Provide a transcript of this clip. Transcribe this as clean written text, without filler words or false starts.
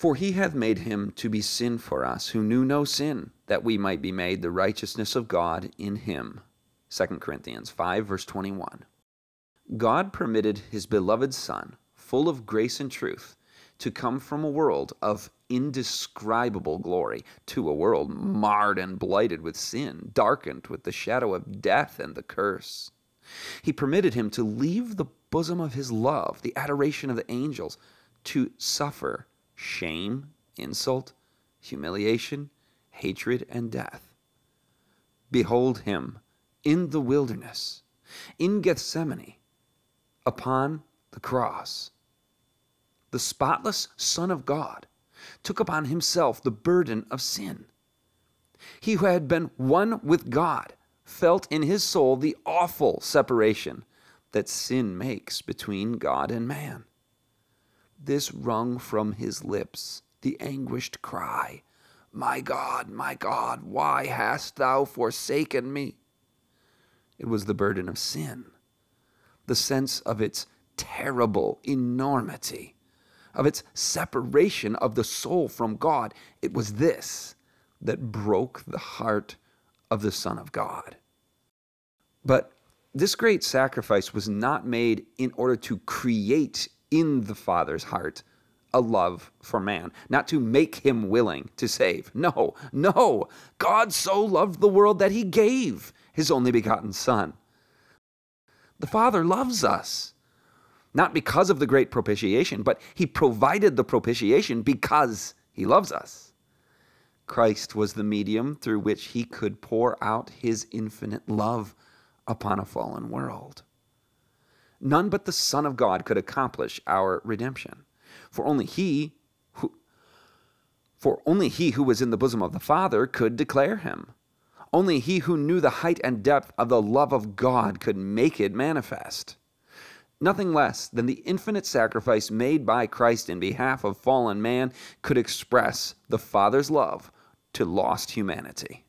For he hath made him to be sin for us, who knew no sin, that we might be made the righteousness of God in him. 2 Corinthians 5, verse 21. God permitted his beloved Son, full of grace and truth, to come from a world of indescribable glory to a world marred and blighted with sin, darkened with the shadow of death and the curse. He permitted him to leave the bosom of his love, the adoration of the angels, to suffer shame, insult, humiliation, hatred, and death. Behold him in the wilderness, in Gethsemane, upon the cross. The spotless Son of God took upon himself the burden of sin. He who had been one with God felt in his soul the awful separation that sin makes between God and man. This wrung from his lips the anguished cry, my God, why hast thou forsaken me?" It was the burden of sin, the sense of its terrible enormity, of its separation of the soul from God. It was this that broke the heart of the Son of God. But this great sacrifice was not made in order to create in the Father's heart a love for man, not to make him willing to save. No. God so loved the world that he gave his only begotten Son. The Father loves us, not because of the great propitiation, but he provided the propitiation because he loves us. Christ was the medium through which he could pour out his infinite love upon a fallen world. None but the Son of God could accomplish our redemption. For only he who was in the bosom of the Father could declare him. Only he who knew the height and depth of the love of God could make it manifest. Nothing less than the infinite sacrifice made by Christ in behalf of fallen man could express the Father's love to lost humanity.